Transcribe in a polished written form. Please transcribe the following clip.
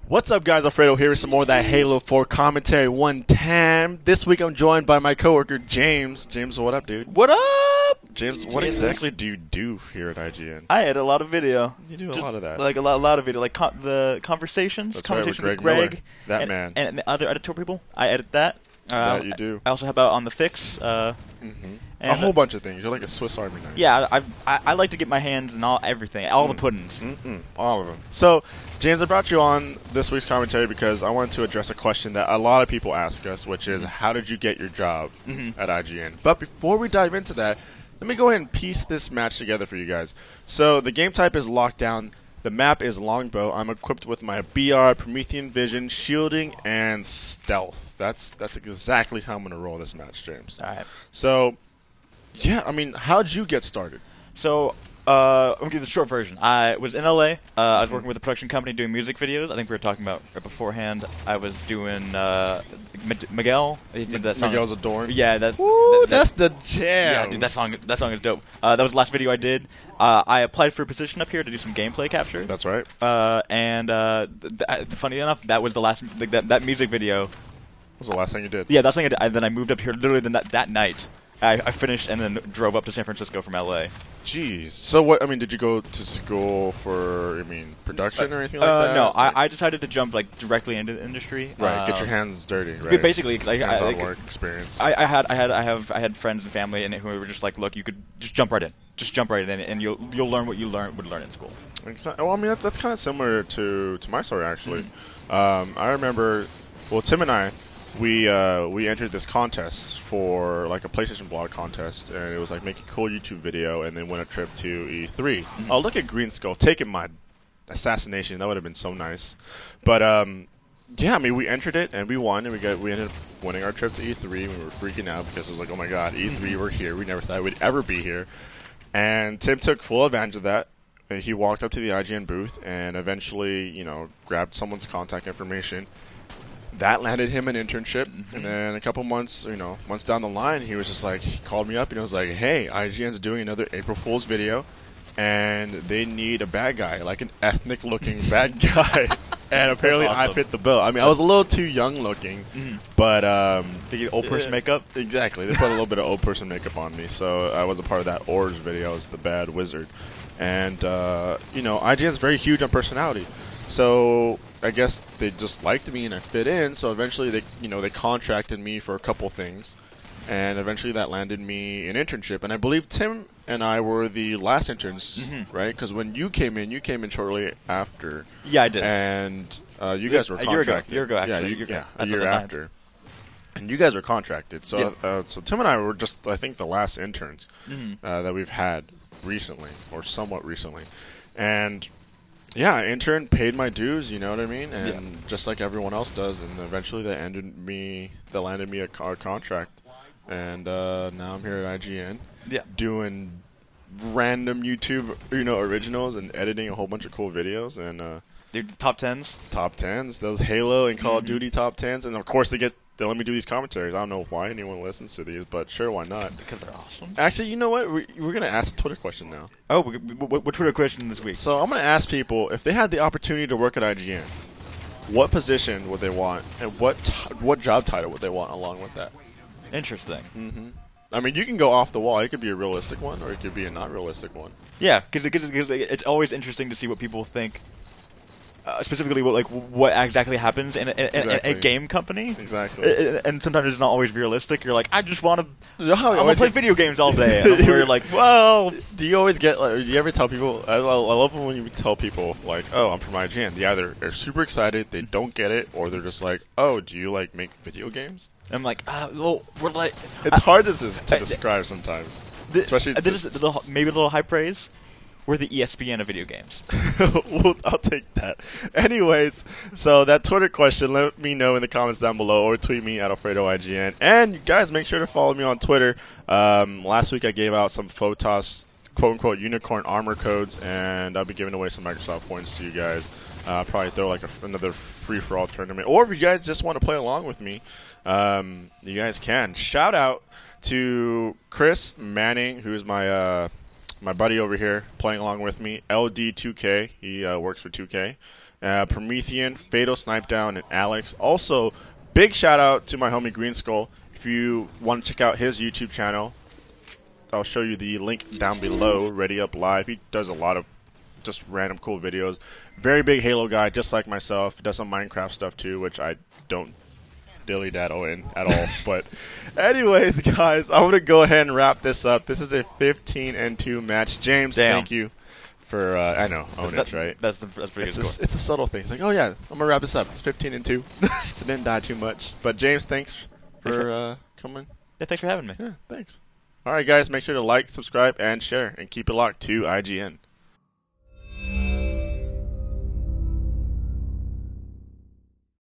What's up, guys? Alfredo here with some more of that Halo 4 commentary one time. This week I'm joined by my coworker James. James, what up, dude? What up? James, what exactly do you do here at IGN? I edit a lot of video. You do a lot of that. Like a lot of video, like the conversations. That's conversation right, with Greg Miller, that and, man. And the other editorial people. I edit that. That you do. I also help out on the fix. A whole bunch of things. You're like a Swiss Army knife. Yeah, I like to get my hands in everything, all the puddings. All of them. So, James, I brought you on this week's commentary because I wanted to address a question that a lot of people ask us, which is, how did you get your job at IGN? But before we dive into that, let me go ahead and piece this match together for you guys. So, the game type is lockdown. The map is longbow. I'm equipped with my BR, Promethean Vision, shielding, and stealth. That's exactly how I'm going to roll this match, James. All right. So, yeah, I mean, how'd you get started? So, I'm going to give the short version. I was in LA. I was working with a production company doing music videos. I think we were talking about right beforehand. I was doing Miguel. He did that song. Miguel's Adorn? Yeah, that's the jam. Yeah, dude, that song is dope. That was the last video I did. I applied for a position up here to do some gameplay capture. That's right. Funny enough, that was the last that music video. Was the last thing you did? Yeah, that's the thing I did. Then I moved up here literally that night. I finished and then drove up to San Francisco from LA. Jeez. So what? I mean, did you go to school for production or anything like that? No, I decided to jump directly into the industry. Right, get your hands dirty. Right. Basically, hands-on work experience. I had friends and family who were just like, look, you could just jump right in, and you'll learn what you would learn in school. Well, I mean that's kind of similar to my story actually. I remember, Tim and I. We entered this contest for like a PlayStation blog contest, and it was like make a cool YouTube video and then win a trip to E3. Oh, look at Green Skull taking my assassination. That would have been so nice. But yeah, I mean we entered it and we won, and we ended up winning our trip to E3. And we were freaking out because it was like, oh my god, E3, we're here. We never thought we'd ever be here. And Tim took full advantage of that. He walked up to the IGN booth and eventually, grabbed someone's contact information. That landed him an internship, and then a couple months down the line, he was just like, he called me up and he was like, hey, IGN's doing another April Fool's video, and they need a bad guy, like an ethnic-looking bad guy. And apparently awesome. I fit the bill. I mean, I was a little too young looking, but the old person makeup. Exactly, they put a little bit of old person makeup on me, so I was a part of that Orange video. I was the bad wizard, and IGN's very huge on personality. So I guess they just liked me and I fit in. So eventually they contracted me for a couple things, and eventually that landed me an internship. And I believe Tim and I were the last interns, right? Because when you came in shortly after. Yeah, I did. And you guys were contracted. A year ago, actually. A year after. And you guys were contracted. So so Tim and I were just, I think, the last interns that we've had recently, or somewhat recently, and. Yeah, I interned, paid my dues, you know what I mean, and just like everyone else does, and eventually they landed me a contract, and now I'm here at IGN, doing random YouTube, originals and editing a whole bunch of cool videos, and dude, top tens, those Halo and Call of Duty top tens, and of course they let me do these commentaries. I don't know why anyone listens to these, but sure, why not? Because they're awesome. Actually, you know what? We're going to ask a Twitter question now. Oh, what Twitter question this week? So I'm going to ask people, if they had the opportunity to work at IGN, what position would they want, and what job title would they want along with that? Interesting. I mean, you can go off the wall. It could be a realistic one, or it could be a not realistic one. Yeah, because it's always interesting to see what people think. Specifically, what exactly happens in a game company. Exactly. And sometimes it's not always realistic. You're like, I just want to play video games all day. And you're like, well, do you always get? Do you ever tell people? I love when you tell people like, oh, I'm from IGN. They either they're super excited, they don't get it, or they're just like, oh, do you make video games? I'm like, well, we're like. It's hard to describe sometimes, especially maybe a little high praise. We're the ESPN of video games. Well, I'll take that. Anyways, so that Twitter question, let me know in the comments down below, or tweet me at Alfredo IGN. And you guys, make sure to follow me on Twitter. Last week I gave out some Photos, quote-unquote, unicorn armor codes, and I'll be giving away some Microsoft points to you guys. Probably throw another free-for-all tournament. Or if you guys just want to play along with me, you guys can. Shout out to Chris Manning, who's my buddy over here playing along with me, LD2K. He works for 2K. Promethean, Fatal Snipe Down, and Alex. Also, big shout out to my homie Green Skull. If you want to check out his YouTube channel, I'll show you the link down below. Ready Up Live. He does a lot of just random cool videos. Very big Halo guy, just like myself. Does some Minecraft stuff too, which I don't dilly-daddle in at all. But anyways, guys, I'm going to go ahead and wrap this up. This is a 15-2 match. James, thank you for, I know, own it, right? That's pretty good score. It's a subtle thing. It's like, oh yeah, I'm going to wrap this up. It's 15-2. It didn't die too much. But James, thanks for coming. Yeah, thanks for having me. Yeah, thanks. All right, guys, make sure to like, subscribe, and share, and keep it locked to IGN.